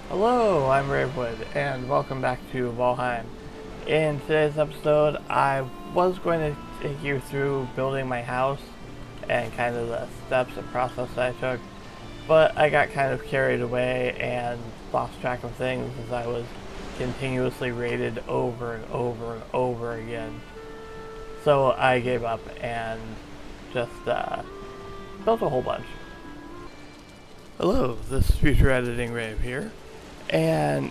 Hello, I'm Ravewood, and welcome back to Valheim. In today's episode, I was going to take you through building my house and kind of the steps and process that I took, but I got kind of carried away and lost track of things as I was continuously raided over and over and over again. So I gave up and just built a whole bunch. Hello, this is Future Editing Rave here. And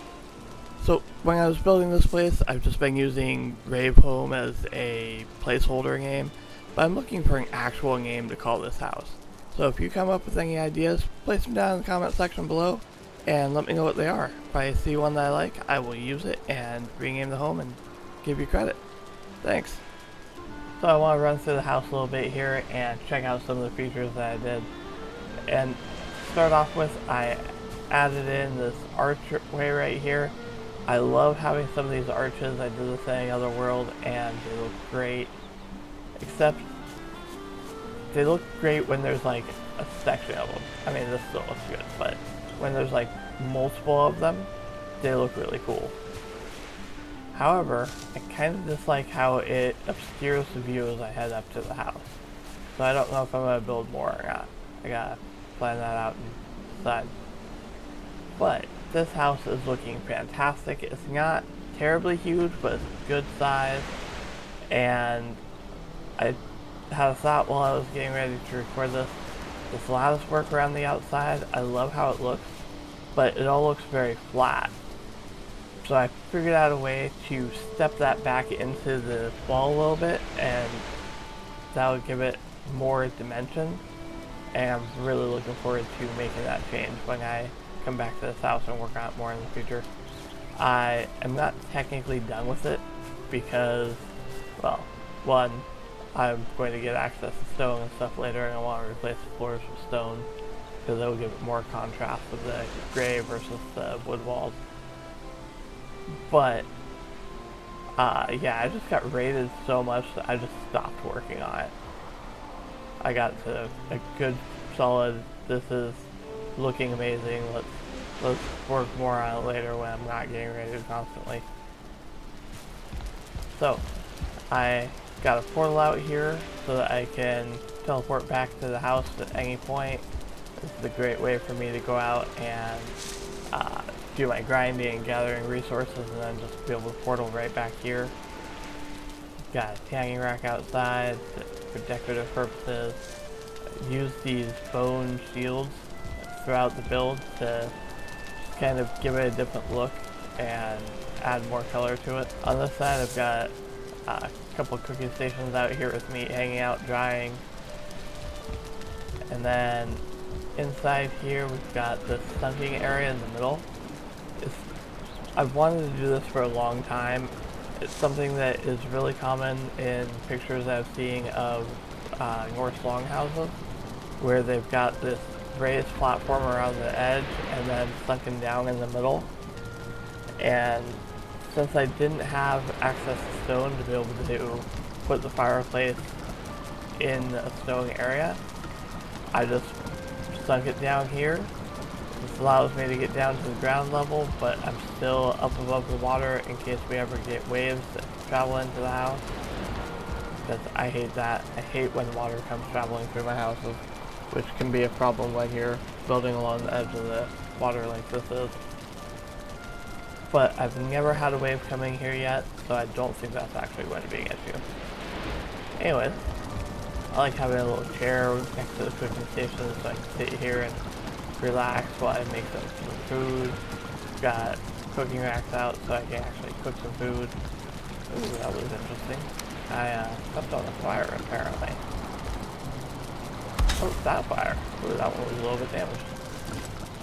so when I was building this place, I've just been using Raveheim as a placeholder name, but I'm looking for an actual name to call this house. So if you come up with any ideas, place them down in the comment section below and let me know what they are. If I see one that I like, I will use it and rename the home and give you credit. Thanks. So I want to run through the house a little bit here and check out some of the features that I did. And to start off with, I added in this archway right here. I love having some of these arches. I did this in another world and they look great, except they look great when there's like a section of them. I mean, this still looks good, but when there's like multiple of them, they look really cool. However, I kind of dislike how it obscures the view as I head up to the house. So I don't know if I'm going to build more or not. I gotta plan that out and decide. But this house is looking fantastic. It's not terribly huge, but it's good size. And I had a thought while I was getting ready to record this. This lattice work around the outside, I love how it looks, but it all looks very flat. So I figured out a way to step that back into the wall a little bit, and that would give it more dimension. And I'm really looking forward to making that change when I come back to this house and work on it more in the future. I am not technically done with it because, well, one, I'm going to get access to stone and stuff later, and I want to replace the floors with stone because that will give it more contrast with the gray versus the wood walls. But yeah, I just got raided so much that I just stopped working on it. I got to a good solid, this is looking amazing, let's work more on it later when I'm not getting raided constantly. So I got a portal out here so that I can teleport back to the house at any point. This is a great way for me to go out and do my grinding and gathering resources and then just be able to portal right back here. Got a hanging rack outside for decorative purposes. Use these bone shields throughout the build to just kind of give it a different look and add more color to it. On this side I've got a couple of cooking stations out here with meat hanging out drying. And then inside here we've got this sunken area in the middle. I've wanted to do this for a long time. It's something that is really common in pictures I've seen of Norse longhouses, where they've got this raised platform around the edge and then sunken down in the middle. And since I didn't have access to stone to be able to put the fireplace in a stone area, I just sunk it down here. This allows me to get down to the ground level, but I'm still up above the water in case we ever get waves that travel into the house. Because I hate that. I hate when water comes traveling through my houses, which can be a problem when you're building along the edge of the water like this is. But I've never had a wave coming here yet, so I don't think that's actually going to be an issue. Anyways, I like having a little chair next to the cooking station so I can sit here and relax while I make some food. Got cooking racks out so I can actually cook some food. Ooh, that was interesting. I stepped on the fire apparently. Oh, that fire. Ooh, that one was a little bit damaged.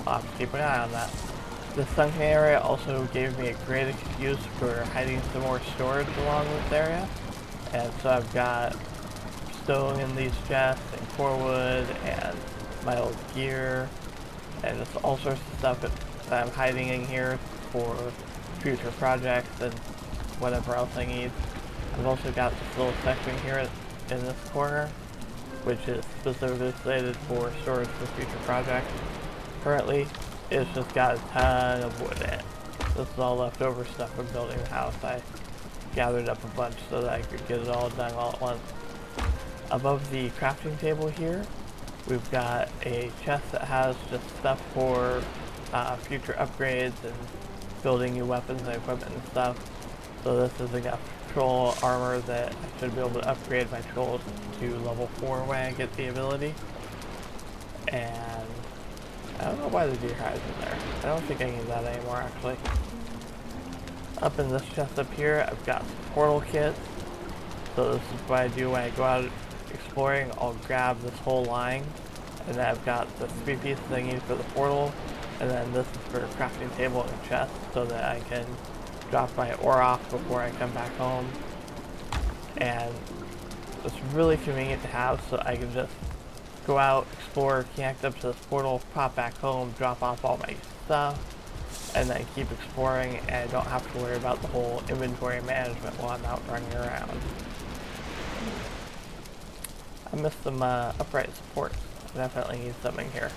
I'll have to keep an eye on that. This sunken area also gave me a great excuse for hiding some more storage along this area. And so I've got stone in these chests and core wood and my old gear and just all sorts of stuff that I'm hiding in here for future projects and whatever else I need. I've also got this little section here in this corner, which is specifically slated for storage for future projects. Currently, it's just got a ton of wood in it. This is all leftover stuff from building the house. I gathered up a bunch so that I could get it all done all at once. Above the crafting table here, we've got a chest that has just stuff for future upgrades and building new weapons and equipment and stuff. So this is enough troll armor that I should be able to upgrade my trolls to level 4 when I get the ability. And I don't know why the deer hides in there. I don't think I need that anymore actually. Up in this chest up here, I've got some portal kits. So this is what I do when I go out exploring. I'll grab this whole line, and then I've got the 3 pieces I need for the portal, and then this is for a crafting table and a chest so that I can drop my ore off before I come back home. And it's really convenient to have, so I can just go out, explore, connect up to this portal, pop back home, drop off all my stuff, and then keep exploring, and I don't have to worry about the whole inventory management while I'm out running around. I missed some upright supports. I definitely need some in here.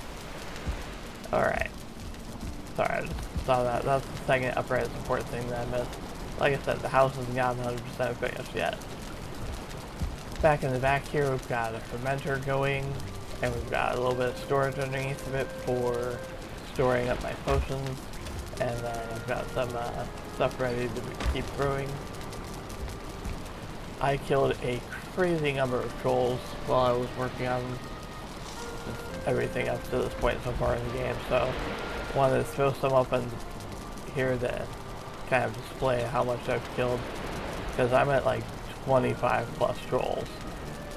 Alright. Sorry, I just saw that. That's the second upright support thing that I missed. Like I said, the house hasn't gotten 100% finished yet. Back in the back here, we've got a fermenter going, and we've got a little bit of storage underneath of it for storing up my potions, and then I've got some stuff ready to keep brewing. I killed a crazy number of trolls while I was working on everything up to this point so far in the game, so I wanted to throw some up in here to kind of display how much I've killed, because I'm at like 25 plus trolls.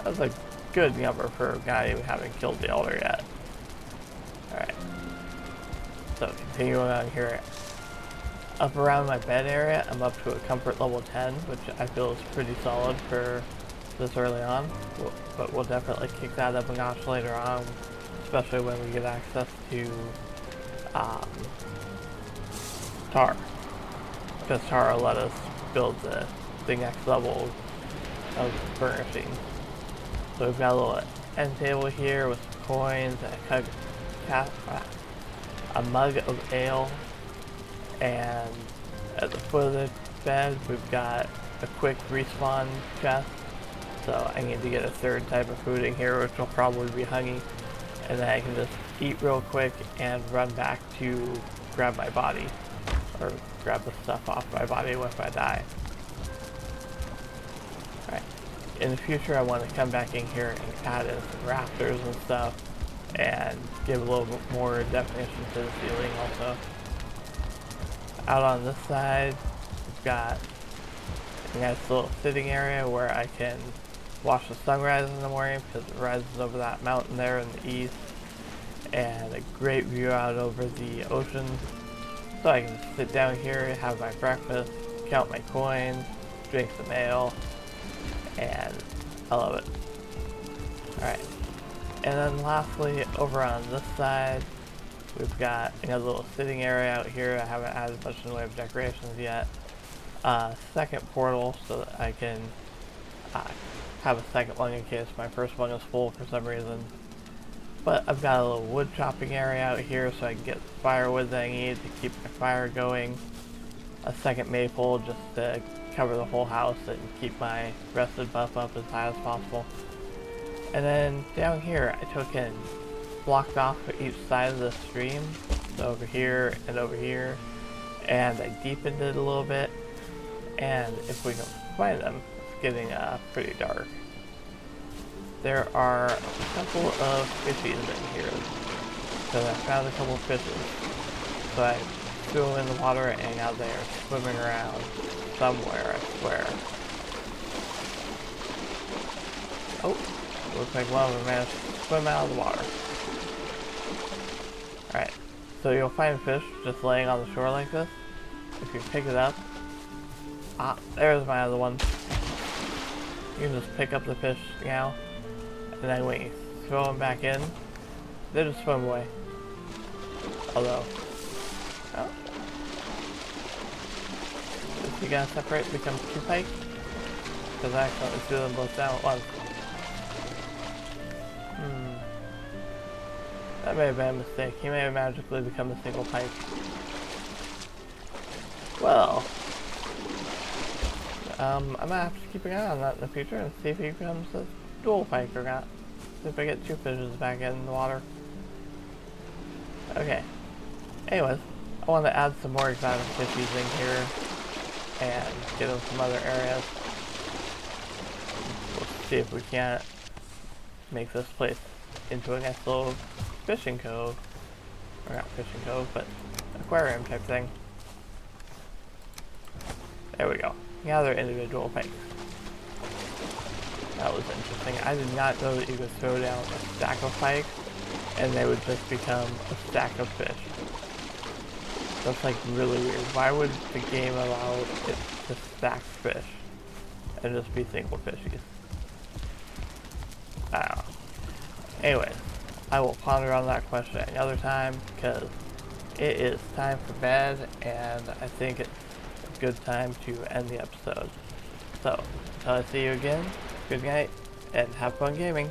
That's a good number for not even having killed the elder yet. Alright, so continuing on here, up around my bed area, I'm up to a comfort level 10, which I feel is pretty solid for this early on, but we'll definitely kick that up a notch later on, especially when we get access to tar, because tar will let us build the next level of furnishing. So we've got a little end table here with some coins and a mug of ale, and at the foot of the bed we've got a quick respawn chest, so I need to get a third type of food in here, which will probably be honey, and then I can just eat real quick and run back to grab my body, or grab the stuff off my body if I die. Alright, in the future I want to come back in here and add in some rafters and stuff, and give a little bit more definition to the ceiling also. Out on this side, we've got a nice little sitting area where I can watch the sunrise in the morning because it rises over that mountain there in the east, and a great view out over the ocean. So I can sit down here, have my breakfast, count my coins, drink some ale, and I love it. Alright, and then lastly, over on this side, we've got another little sitting area out here. I haven't added much in the way of decorations yet. Second portal so that I can have a second one in case my first one is full for some reason. But I've got a little wood chopping area out here so I can get the firewood that I need to keep my fire going. A second maypole just to cover the whole house and keep my rested buff up as high as possible. And then down here I took and blocked off each side of the stream, so over here and over here, and I deepened it a little bit, and if we can find them, it's getting pretty dark. There are a couple of fishies in here, because I found a couple of fishes, so I threw them in the water and now they are swimming around somewhere, I swear. Oh, looks like one of them managed to swim out of the water. Alright, so you'll find fish just laying on the shore like this. If you pick it up, there's my other one. You can just pick up the fish now, and then when you throw them back in, they just swim away. Although, oh, is he gonna separate and become two pike? Because I accidentally threw them both down at once. That may have been a mistake. He may have magically become a single pike. Well, I'm gonna have to keep an eye on that in the future and see if he becomes a dual pike or not. See if I get two fishes back in the water. Okay. Anyways, I want to add some more exotic fishies in here and get them from other areas. We'll see if we can't make this place into a nice little fishing cove. Or not fishing cove, but aquarium type thing. There we go. Now they're individual pikes. That was interesting. I did not know that you could throw down a stack of pikes and they would just become a stack of fish. That's like really weird. Why would the game allow it to stack fish and just be single fishies? I don't know. Anyways, I will ponder on that question another time because it is time for bed and I think it's a good time to end the episode. So, until I see you again, good night and have fun gaming.